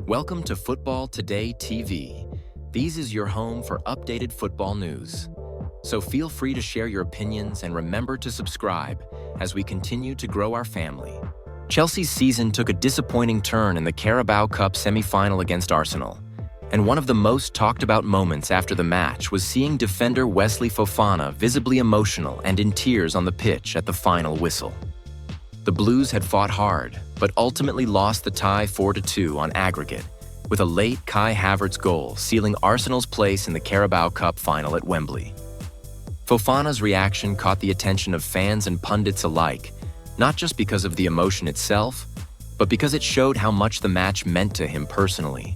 Welcome to Football Today TV. These is your home for updated football news. So feel free to share your opinions and remember to subscribe as we continue to grow our family. Chelsea's season took a disappointing turn in the Carabao Cup semi-final against Arsenal. And one of the most talked about moments after the match was seeing defender Wesley Fofana visibly emotional and in tears on the pitch at the final whistle. The Blues had fought hard, but ultimately lost the tie 4-2 on aggregate, with a late Kai Havertz goal sealing Arsenal's place in the Carabao Cup final at Wembley. Fofana's reaction caught the attention of fans and pundits alike, not just because of the emotion itself, but because it showed how much the match meant to him personally,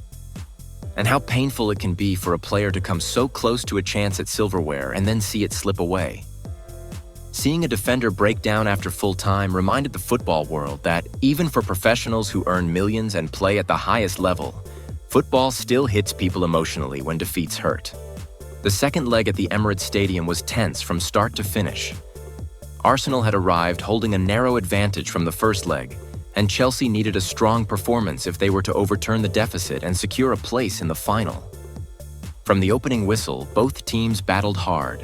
and how painful it can be for a player to come so close to a chance at silverware and then see it slip away. Seeing a defender break down after full time reminded the football world that, even for professionals who earn millions and play at the highest level, football still hits people emotionally when defeats hurt. The second leg at the Emirates Stadium was tense from start to finish. Arsenal had arrived holding a narrow advantage from the first leg, and Chelsea needed a strong performance if they were to overturn the deficit and secure a place in the final. From the opening whistle, both teams battled hard,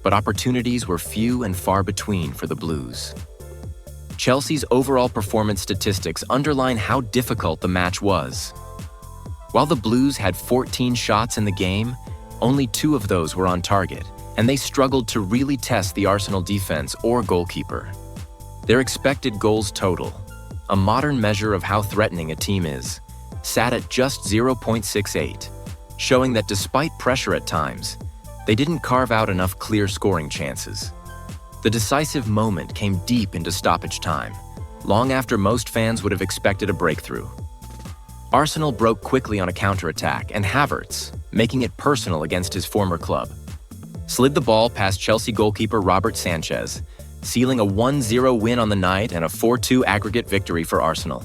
but opportunities were few and far between for the Blues. Chelsea's overall performance statistics underline how difficult the match was. While the Blues had 14 shots in the game, only 2 of those were on target, and they struggled to really test the Arsenal defense or goalkeeper. Their expected goals total, a modern measure of how threatening a team is, sat at just 0.68, showing that despite pressure at times, they didn't carve out enough clear scoring chances. The decisive moment came deep into stoppage time, long after most fans would have expected a breakthrough. Arsenal broke quickly on a counterattack, and Havertz, making it personal against his former club, slid the ball past Chelsea goalkeeper Robert Sanchez, sealing a 1-0 win on the night and a 4-2 aggregate victory for Arsenal.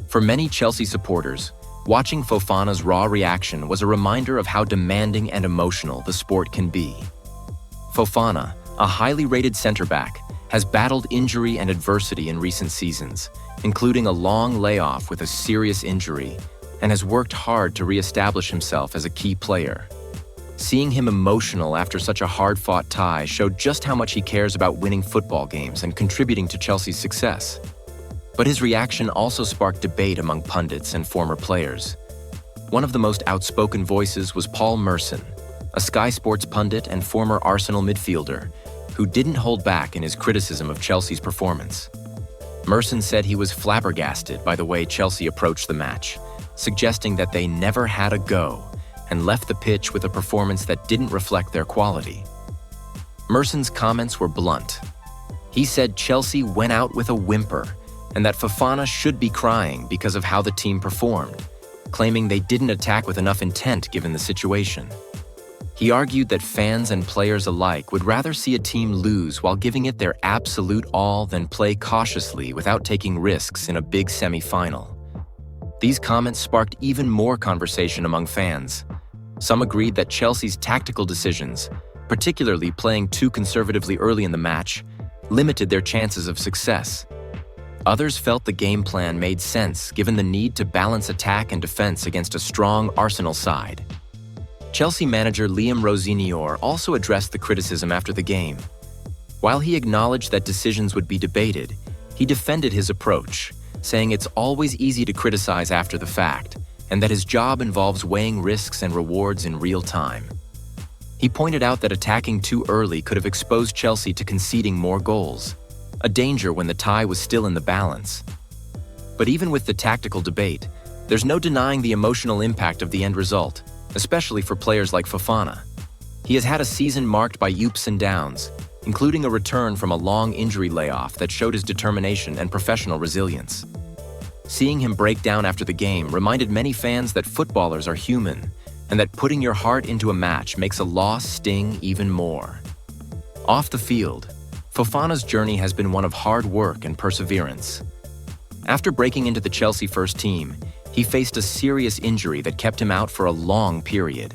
For many Chelsea supporters, watching Fofana's raw reaction was a reminder of how demanding and emotional the sport can be. Fofana, a highly rated centre-back, has battled injury and adversity in recent seasons, including a long layoff with a serious injury, and has worked hard to re-establish himself as a key player. Seeing him emotional after such a hard-fought tie showed just how much he cares about winning football games and contributing to Chelsea's success. But his reaction also sparked debate among pundits and former players. One of the most outspoken voices was Paul Merson, a Sky Sports pundit and former Arsenal midfielder, who didn't hold back in his criticism of Chelsea's performance. Merson said he was flabbergasted by the way Chelsea approached the match, suggesting that they never had a go and left the pitch with a performance that didn't reflect their quality. Merson's comments were blunt. He said Chelsea went out with a whimper, and that Fofana should be crying because of how the team performed, claiming they didn't attack with enough intent given the situation. He argued that fans and players alike would rather see a team lose while giving it their absolute all than play cautiously without taking risks in a big semi-final. These comments sparked even more conversation among fans. Some agreed that Chelsea's tactical decisions, particularly playing too conservatively early in the match, limited their chances of success. Others felt the game plan made sense given the need to balance attack and defense against a strong Arsenal side. Chelsea manager Liam Rosenior also addressed the criticism after the game. While he acknowledged that decisions would be debated, he defended his approach, saying it's always easy to criticize after the fact, and that his job involves weighing risks and rewards in real time. He pointed out that attacking too early could have exposed Chelsea to conceding more goals, a danger when the tie was still in the balance. But even with the tactical debate, there's no denying the emotional impact of the end result, especially for players like Fofana. He has had a season marked by ups and downs, including a return from a long injury layoff that showed his determination and professional resilience. Seeing him break down after the game reminded many fans that footballers are human, and that putting your heart into a match makes a loss sting even more. Off the field, Fofana's journey has been one of hard work and perseverance. After breaking into the Chelsea first team, he faced a serious injury that kept him out for a long period.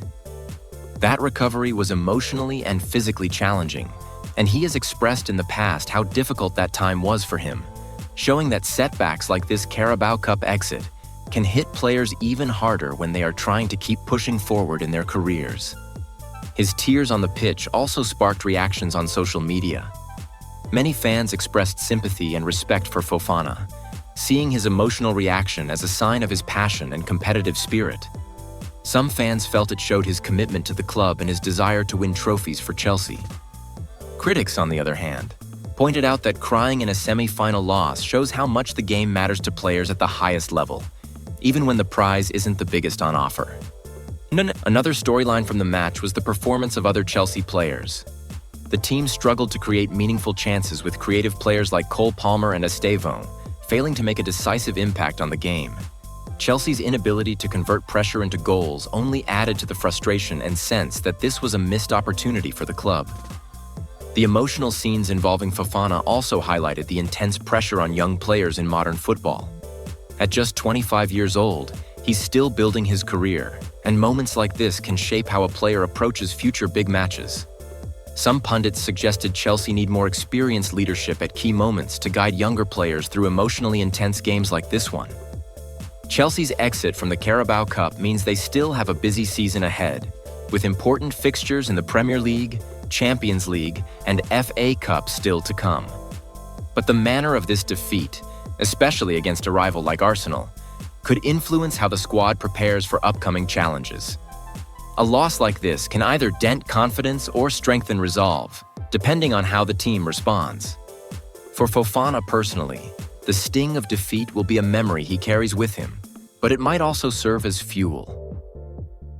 That recovery was emotionally and physically challenging, and he has expressed in the past how difficult that time was for him, showing that setbacks like this Carabao Cup exit can hit players even harder when they are trying to keep pushing forward in their careers. His tears on the pitch also sparked reactions on social media. Many fans expressed sympathy and respect for Fofana, seeing his emotional reaction as a sign of his passion and competitive spirit. Some fans felt it showed his commitment to the club and his desire to win trophies for Chelsea. Critics, on the other hand, pointed out that crying in a semi-final loss shows how much the game matters to players at the highest level, even when the prize isn't the biggest on offer. Another storyline from the match was the performance of other Chelsea players. The team struggled to create meaningful chances with creative players like Cole Palmer and Estevão, failing to make a decisive impact on the game. Chelsea's inability to convert pressure into goals only added to the frustration and sense that this was a missed opportunity for the club. The emotional scenes involving Fofana also highlighted the intense pressure on young players in modern football. At just 25 years old, he's still building his career, and moments like this can shape how a player approaches future big matches. Some pundits suggested Chelsea need more experienced leadership at key moments to guide younger players through emotionally intense games like this one. Chelsea's exit from the Carabao Cup means they still have a busy season ahead, with important fixtures in the Premier League, Champions League, and FA Cup still to come. But the manner of this defeat, especially against a rival like Arsenal, could influence how the squad prepares for upcoming challenges. A loss like this can either dent confidence or strengthen resolve, depending on how the team responds. For Fofana personally, the sting of defeat will be a memory he carries with him, but it might also serve as fuel.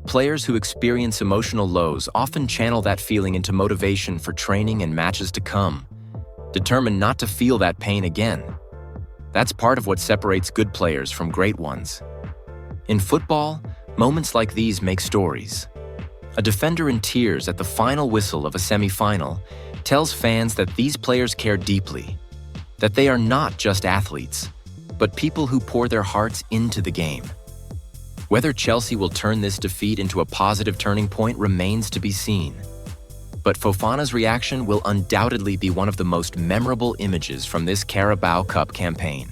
Players who experience emotional lows often channel that feeling into motivation for training and matches to come, determined not to feel that pain again. That's part of what separates good players from great ones. In football, moments like these make stories. A defender in tears at the final whistle of a semi-final tells fans that these players care deeply, that they are not just athletes, but people who pour their hearts into the game. Whether Chelsea will turn this defeat into a positive turning point remains to be seen. But Fofana's reaction will undoubtedly be one of the most memorable images from this Carabao Cup campaign.